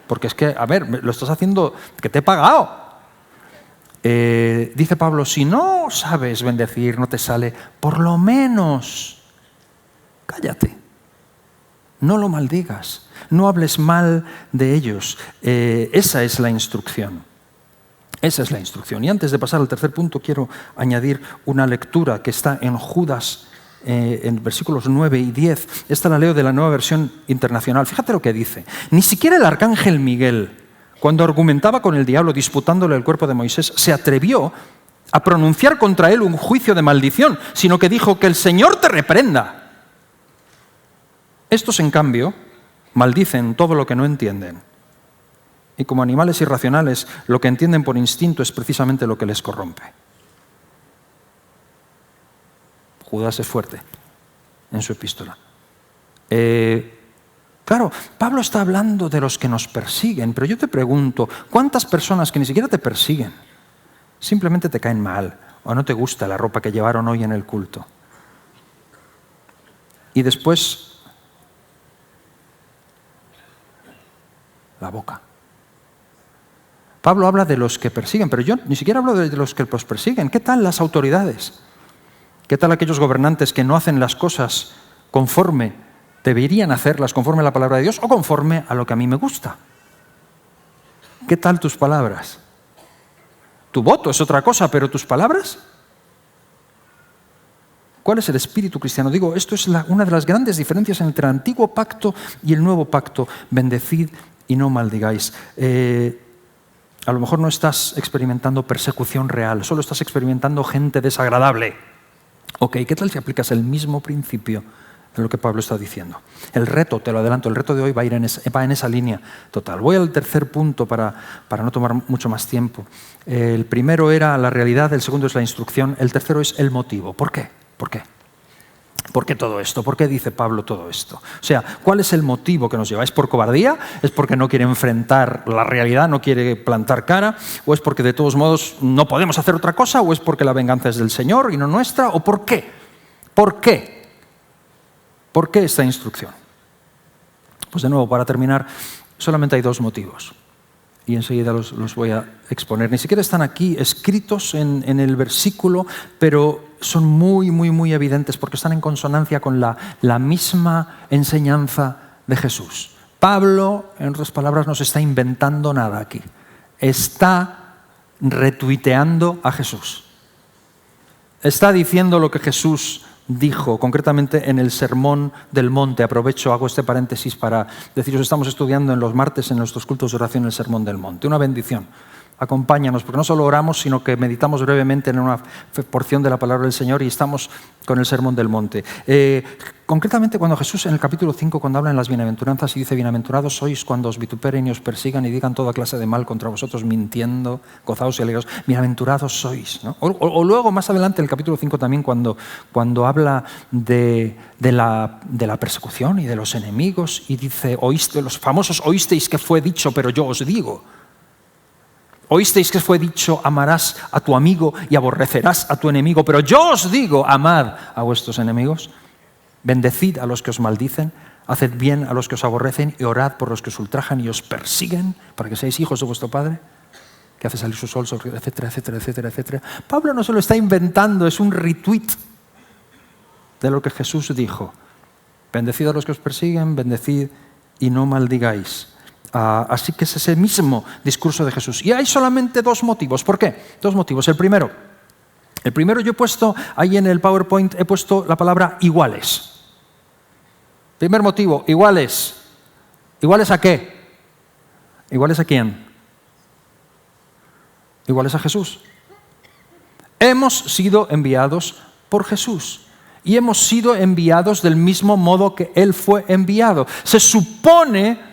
Porque es que, a ver, lo estás haciendo, que te he pagado. Dice Pablo, si no sabes bendecir, no te sale, por lo menos cállate. No lo maldigas, no hables mal de ellos. Esa es la instrucción. Esa es la instrucción. Y antes de pasar al tercer punto, quiero añadir una lectura que está en Judas, en versículos 9 y 10. Esta la leo de la Nueva Versión Internacional. Fíjate lo que dice. Ni siquiera el arcángel Miguel, cuando argumentaba con el diablo disputándole el cuerpo de Moisés, se atrevió a pronunciar contra él un juicio de maldición, sino que dijo: que el Señor te reprenda. Estos, en cambio, maldicen todo lo que no entienden. Y como animales irracionales, lo que entienden por instinto es precisamente lo que les corrompe. Judas es fuerte en su epístola. Claro, Pablo está hablando de los que nos persiguen, pero yo te pregunto, ¿cuántas personas que ni siquiera te persiguen simplemente te caen mal o no te gusta la ropa que llevaron hoy en el culto? Y después, la boca. Pablo habla de los que persiguen, pero yo ni siquiera hablo de los que los persiguen. ¿Qué tal las autoridades? ¿Qué tal aquellos gobernantes que no hacen las cosas conforme deberían hacerlas, conforme a la palabra de Dios o conforme a lo que a mí me gusta? ¿Qué tal tus palabras? Tu voto es otra cosa, pero tus palabras. ¿Cuál es el espíritu cristiano? Digo, esto es una de las grandes diferencias entre el antiguo pacto y el nuevo pacto. Bendecid y no maldigáis. A lo mejor no estás experimentando persecución real, solo estás experimentando gente desagradable. Ok, ¿qué tal si aplicas el mismo principio de lo que Pablo está diciendo? El reto, te lo adelanto, el reto de hoy va en esa línea total. Voy al tercer punto para no tomar mucho más tiempo. El primero era la realidad, el segundo es la instrucción, el tercero es el motivo. ¿Por qué? ¿Por qué? ¿Por qué todo esto? ¿Por qué dice Pablo todo esto? O sea, ¿cuál es el motivo que nos lleva? ¿Es por cobardía? ¿Es porque no quiere enfrentar la realidad, no quiere plantar cara? ¿O es porque de todos modos no podemos hacer otra cosa? ¿O es porque la venganza es del Señor y no nuestra? ¿O por qué? ¿Por qué? ¿Por qué esta instrucción? Pues de nuevo, para terminar, solamente hay dos motivos. Y enseguida los voy a exponer. Ni siquiera están aquí escritos en el versículo, pero son muy, muy, muy evidentes porque están en consonancia con la misma enseñanza de Jesús. Pablo, en otras palabras, no se está inventando nada aquí. Está retuiteando a Jesús. Está diciendo lo que Jesús dijo, concretamente en el Sermón del Monte. Aprovecho, hago este paréntesis para deciros, estamos estudiando en los martes en nuestros cultos de oración el Sermón del Monte. Una bendición. Acompáñanos, porque no solo oramos, sino que meditamos brevemente en una porción de la palabra del Señor y estamos con el Sermón del Monte. Concretamente cuando Jesús en el capítulo 5, cuando habla en las bienaventuranzas y dice: bienaventurados sois cuando os vituperen y os persigan y digan toda clase de mal contra vosotros mintiendo, gozaos y alegraos, bienaventurados sois, ¿no? O luego más adelante en el capítulo 5 también cuando habla de la persecución y de los enemigos y dice: oíste, los famosos oísteis que fue dicho, pero yo os digo. Oísteis que fue dicho: amarás a tu amigo y aborrecerás a tu enemigo. Pero yo os digo: amad a vuestros enemigos, bendecid a los que os maldicen, haced bien a los que os aborrecen y orad por los que os ultrajan y os persiguen, para que seáis hijos de vuestro Padre, que hace salir su sol, etcétera, etcétera, etcétera, etcétera. Pablo no se lo está inventando, es un retweet de lo que Jesús dijo. Bendecid a los que os persiguen, bendecid y no maldigáis. Así que es ese mismo discurso de Jesús. Y hay solamente dos motivos. ¿Por qué? Dos motivos. El primero yo he puesto, ahí en el PowerPoint, he puesto la palabra iguales. Primer motivo, iguales. ¿Iguales a qué? ¿Iguales a quién? Iguales a Jesús. Hemos sido enviados por Jesús. Y hemos sido enviados del mismo modo que Él fue enviado. Se supone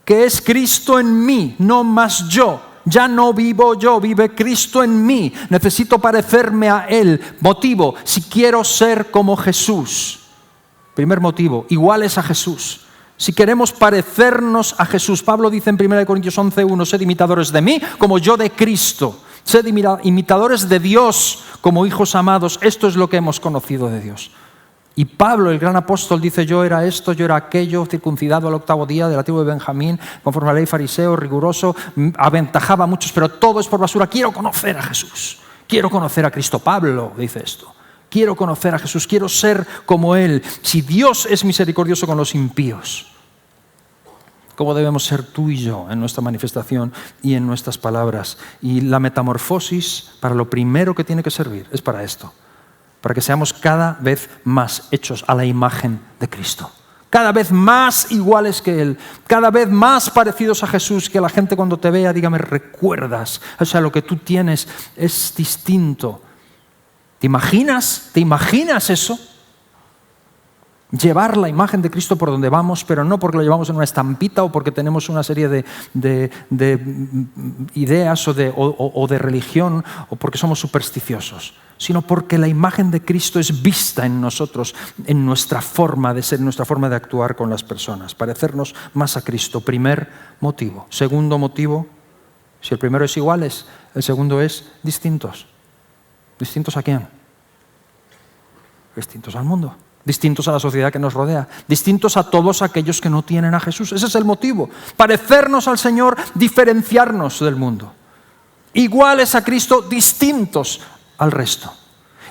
que es Cristo en mí, no más yo. Ya no vivo yo, vive Cristo en mí. Necesito parecerme a Él. Motivo, si quiero ser como Jesús. Primer motivo, iguales a Jesús. Si queremos parecernos a Jesús. Pablo dice en 1 Corintios 11:1, sed imitadores de mí como yo de Cristo. Sed imitadores de Dios como hijos amados. Esto es lo que hemos conocido de Dios. Y Pablo, el gran apóstol, dice: yo era esto, yo era aquello, circuncidado al 8º día de la tribu de Benjamín, conforme a la ley fariseo, riguroso, aventajaba a muchos, pero todo es por basura. Quiero conocer a Jesús, quiero conocer a Cristo. Pablo dice esto. Quiero conocer a Jesús, quiero ser como Él. Si Dios es misericordioso con los impíos, ¿cómo debemos ser tú y yo en nuestra manifestación y en nuestras palabras? Y la metamorfosis, para lo primero que tiene que servir, es para esto. Para que seamos cada vez más hechos a la imagen de Cristo. Cada vez más iguales que Él. Cada vez más parecidos a Jesús. Que la gente cuando te vea diga, me recuerdas. O sea, lo que tú tienes es distinto. ¿Te imaginas eso? Llevar la imagen de Cristo por donde vamos, pero no porque lo llevamos en una estampita o porque tenemos una serie de ideas o de religión o porque somos supersticiosos, sino porque la imagen de Cristo es vista en nosotros, en nuestra forma de ser, en nuestra forma de actuar con las personas, parecernos más a Cristo. Primer motivo. Segundo motivo, si el primero es iguales, el segundo es distintos. ¿Distintos a quién? Distintos al mundo. Distintos a la sociedad que nos rodea, distintos a todos aquellos que no tienen a Jesús. Ese es el motivo. Parecernos al Señor, diferenciarnos del mundo. Iguales a Cristo, distintos al resto.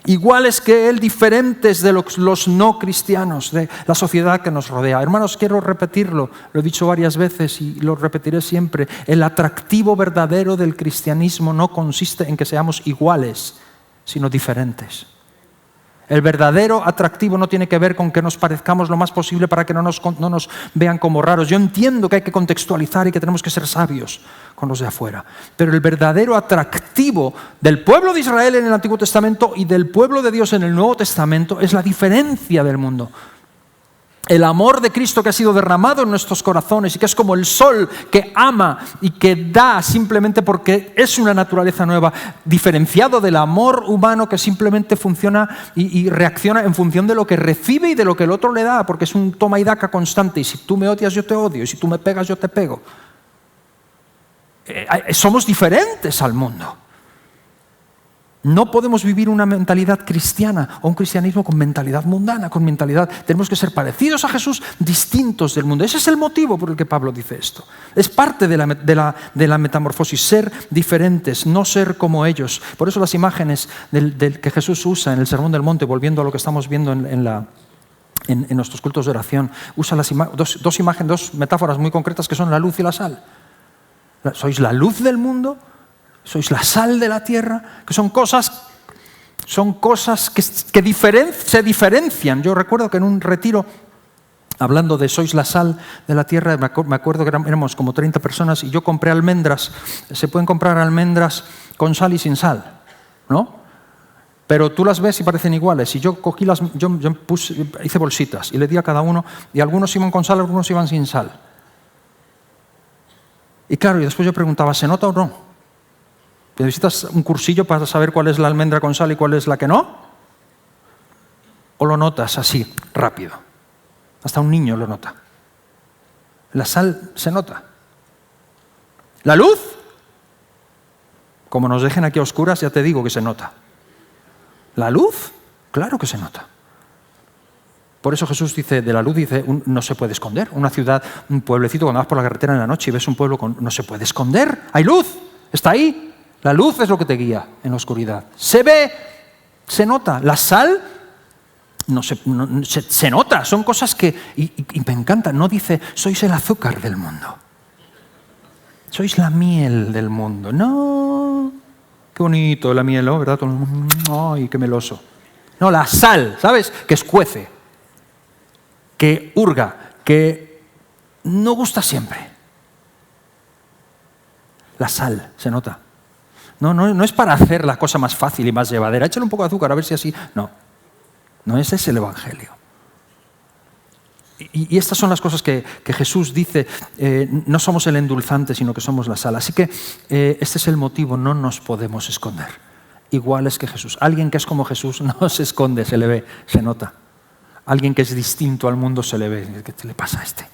Iguales que Él, diferentes de los no cristianos, de la sociedad que nos rodea. Hermanos, quiero repetirlo, lo he dicho varias veces y lo repetiré siempre. El atractivo verdadero del cristianismo no consiste en que seamos iguales, sino diferentes. El verdadero atractivo no tiene que ver con que nos parezcamos lo más posible para que no nos vean como raros. Yo entiendo que hay que contextualizar y que tenemos que ser sabios con los de afuera. Pero el verdadero atractivo del pueblo de Israel en el Antiguo Testamento y del pueblo de Dios en el Nuevo Testamento es la diferencia del mundo. El amor de Cristo que ha sido derramado en nuestros corazones y que es como el sol que ama y que da simplemente porque es una naturaleza nueva, diferenciado del amor humano que simplemente funciona y reacciona en función de lo que recibe y de lo que el otro le da, porque es un toma y daca constante, y si tú me odias yo te odio, y si tú me pegas yo te pego. Somos diferentes al mundo. No podemos vivir una mentalidad cristiana o un cristianismo con mentalidad mundana, con mentalidad. Tenemos que ser parecidos a Jesús, distintos del mundo. Ese es el motivo por el que Pablo dice esto. Es parte de la metamorfosis, ser diferentes, no ser como ellos. Por eso las imágenes que Jesús usa en el Sermón del Monte, volviendo a lo que estamos viendo en nuestros cultos de oración, usa dos metáforas muy concretas que son la luz y la sal. Sois la luz del mundo. Sois la sal de la tierra, que son cosas que se diferencian. Yo recuerdo que en un retiro, hablando de sois la sal de la tierra, me acuerdo que éramos como 30 personas y yo compré almendras. Se pueden comprar almendras con sal y sin sal, ¿no? Pero tú las ves y parecen iguales. Y yo cogí hice bolsitas y le di a cada uno, y algunos iban con sal, algunos iban sin sal. Y claro, y después yo preguntaba, ¿se nota o no? ¿Necesitas un cursillo para saber cuál es la almendra con sal y cuál es la que no? ¿O lo notas así, rápido? Hasta un niño lo nota. La sal se nota. ¿La luz? Como nos dejen aquí a oscuras, ya te digo que se nota. ¿La luz? Claro que se nota. Por eso Jesús dice, de la luz dice, no se puede esconder. Una ciudad, un pueblecito, cuando vas por la carretera en la noche y ves un pueblo, no se puede esconder. Hay luz, está ahí. La luz es lo que te guía en la oscuridad. Se ve, se nota. La sal se nota. Son cosas que, y me encanta, no dice, sois el azúcar del mundo. Sois la miel del mundo. No, qué bonito la miel, ¿no? ¿Verdad? Ay, qué meloso. No, la sal, ¿sabes? Que escuece, que hurga, que no gusta siempre. La sal, se nota. No es para hacer la cosa más fácil y más llevadera. Échale un poco de azúcar a ver si así. No ese es el Evangelio. Y estas son las cosas que Jesús dice. No somos el endulzante, sino que somos la sal. Así que este es el motivo. No nos podemos esconder. Iguales que Jesús. Alguien que es como Jesús no se esconde, se le ve, se nota. Alguien que es distinto al mundo se le ve. ¿Qué le pasa a este?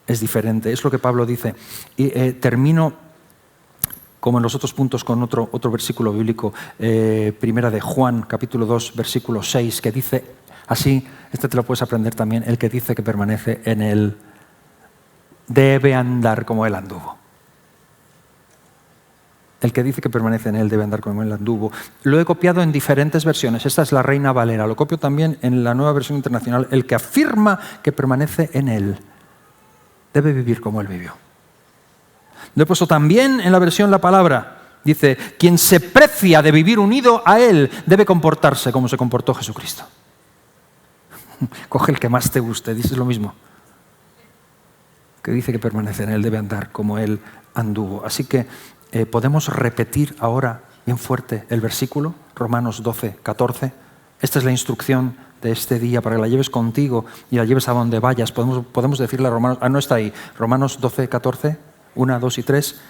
Es diferente. Es lo que Pablo dice. Y termino como en los otros puntos con otro versículo bíblico, primera de Juan, capítulo 2, versículo 6, que dice así, este te lo puedes aprender también, el que dice que permanece en él debe andar como él anduvo. El que dice que permanece en él debe andar como él anduvo. Lo he copiado en diferentes versiones. Esta es la Reina Valera. Lo copio también en la Nueva Versión Internacional. El que afirma que permanece en él debe vivir como él vivió. Lo he puesto también en la versión La Palabra. Dice, quien se precia de vivir unido a él debe comportarse como se comportó Jesucristo. Coge el que más te guste, dices lo mismo. Que dice que permanece en él debe andar como él anduvo. Así que podemos repetir ahora bien fuerte el versículo, Romanos 12, 14. Esta es la instrucción de este día para que la lleves contigo y la lleves a donde vayas. Podemos decirle a Romanos, no está ahí, Romanos 12, 14, 1, 2 y 3.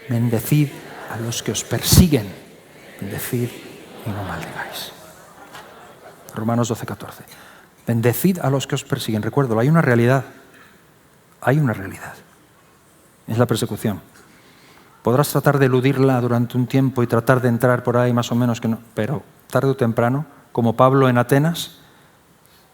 Bendecid a los que os persiguen, bendecid y no maldigáis. Romanos 12, 14. Bendecid a los que os persiguen. Recuérdalo, hay una realidad. Hay una realidad. Es la persecución. Podrás tratar de eludirla durante un tiempo y tratar de entrar por ahí más o menos, que no, pero tarde o temprano, como Pablo en Atenas,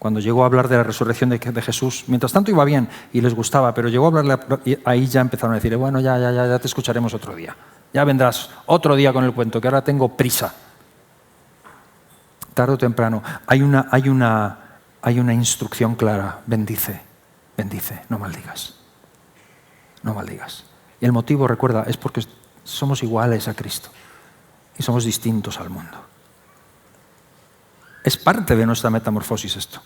cuando llegó a hablar de la resurrección de Jesús, mientras tanto iba bien y les gustaba, pero llegó a hablarle, y ahí ya empezaron a decir, bueno, ya te escucharemos otro día. Ya vendrás otro día con el cuento, que ahora tengo prisa. Tarde o temprano. Hay una instrucción clara. Bendice, no maldigas. No maldigas. Y el motivo, recuerda, es porque somos iguales a Cristo y somos distintos al mundo. Es parte de nuestra metamorfosis esto.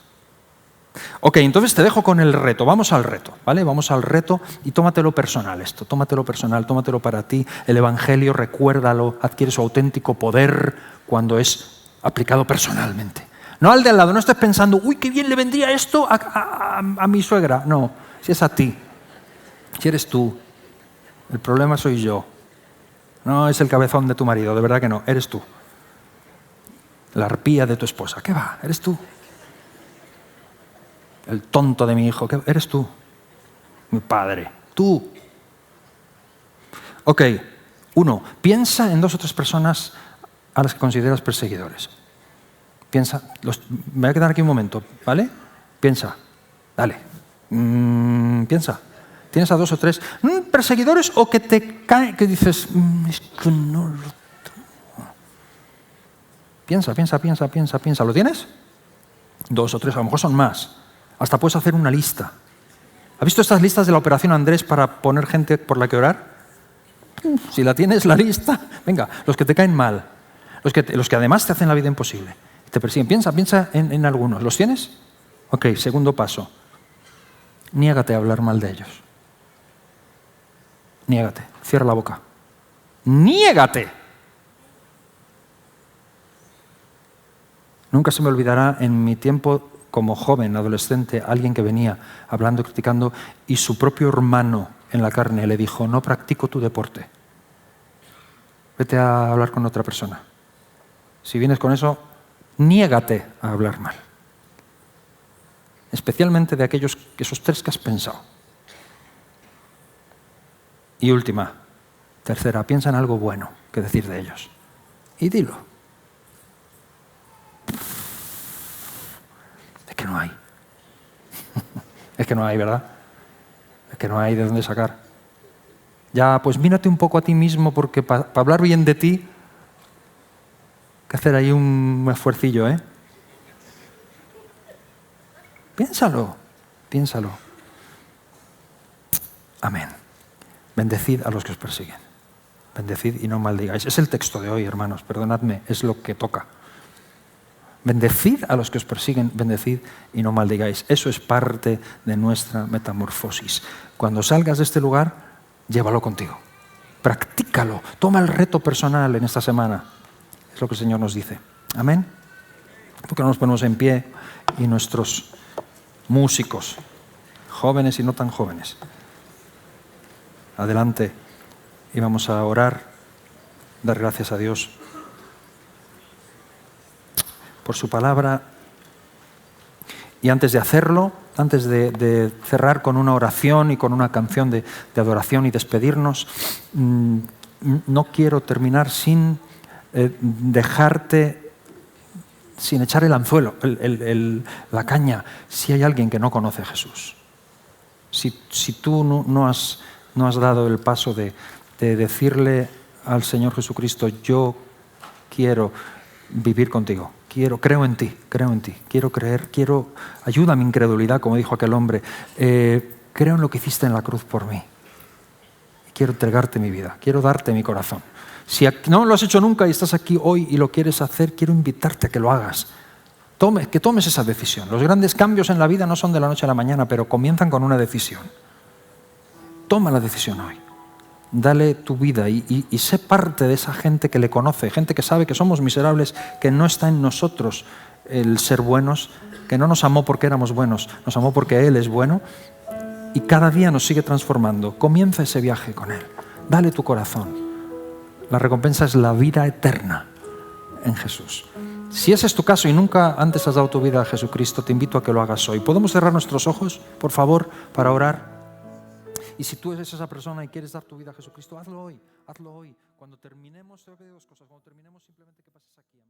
Ok, entonces te dejo con el reto. Vamos al reto, ¿vale? Vamos al reto y tómatelo personal esto. Tómatelo personal, tómatelo para ti. El Evangelio, recuérdalo, adquiere su auténtico poder cuando es aplicado personalmente. No al de al lado, no estés pensando, uy, qué bien le vendría esto a mi suegra. No, si es a ti, si eres tú, el problema soy yo. No es el cabezón de tu marido, de verdad que no, eres tú. La arpía de tu esposa, ¿qué va? Eres tú. El tonto de mi hijo, ¿qué? Eres tú. Mi padre, tú. Ok, 1. Piensa en 2 o 3 personas a las que consideras perseguidores. Piensa, me voy a quedar aquí un momento, ¿vale? Piensa, dale. Piensa. ¿Tienes a 2 o 3 perseguidores o que te caen, que dices, es que no lo tengo? Piensa. ¿Lo tienes? 2 o 3, a lo mejor son más. Hasta puedes hacer una lista. ¿Has visto estas listas de la Operación Andrés para poner gente por la que orar? Si la tienes, la lista. Venga, los que te caen mal. Los que además te hacen la vida imposible. Te persiguen. Piensa en algunos. ¿Los tienes? Ok, segundo paso. Niégate a hablar mal de ellos. Niégate. Cierra la boca. ¡Niégate! Nunca se me olvidará en mi tiempo como joven, adolescente, alguien que venía hablando, criticando, y su propio hermano en la carne le dijo, no practico tu deporte. Vete a hablar con otra persona. Si vienes con eso, niégate a hablar mal. Especialmente de esos 3 que has pensado. Y última, tercera, piensa en algo bueno que decir de ellos. Y dilo. Es que no hay. Es que no hay, ¿verdad? Es que no hay de dónde sacar. Ya, pues mírate un poco a ti mismo, porque para hablar bien de ti, hay que hacer ahí un esfuercillo, ¿eh? Piénsalo. Amén. Bendecid a los que os persiguen. Bendecid y no maldigáis. Es el texto de hoy, hermanos, perdonadme, es lo que toca. Bendecid a los que os persiguen, bendecid y no maldigáis. Eso es parte de nuestra metamorfosis. Cuando salgas de este lugar, llévalo contigo. Practícalo. Toma el reto personal en esta semana. Es lo que el Señor nos dice. Amén. Porque no nos ponemos en pie y nuestros músicos, jóvenes y no tan jóvenes, adelante y vamos a orar, dar gracias a Dios por su palabra. Y antes de hacerlo, antes de cerrar con una oración y con una canción de adoración y despedirnos, no quiero terminar sin dejarte, sin echar el anzuelo, la caña, si hay alguien que no conoce a Jesús. Si tú no has dado el paso de decirle al Señor Jesucristo: yo quiero vivir contigo, creo en ti, quiero creer, ayuda a mi incredulidad, como dijo aquel hombre, creo en lo que hiciste en la cruz por mí, quiero entregarte mi vida, quiero darte mi corazón. Si no lo has hecho nunca y estás aquí hoy y lo quieres hacer, quiero invitarte a que lo hagas. Que tomes esa decisión. Los grandes cambios en la vida no son de la noche a la mañana, pero comienzan con una decisión. Toma la decisión hoy. Dale tu vida y sé parte de esa gente que le conoce, gente que sabe que somos miserables, que no está en nosotros el ser buenos, que no nos amó porque éramos buenos, nos amó porque Él es bueno y cada día nos sigue transformando. Comienza ese viaje con Él. Dale tu corazón. La recompensa es la vida eterna en Jesús. Si ese es tu caso y nunca antes has dado tu vida a Jesucristo, te invito a que lo hagas hoy. ¿Podemos cerrar nuestros ojos, por favor, para orar? Y si tú eres esa persona y quieres dar tu vida a Jesucristo, hazlo hoy, hazlo hoy. Cuando terminemos, te voy a pedir dos cosas. Cuando terminemos, simplemente que pases aquí.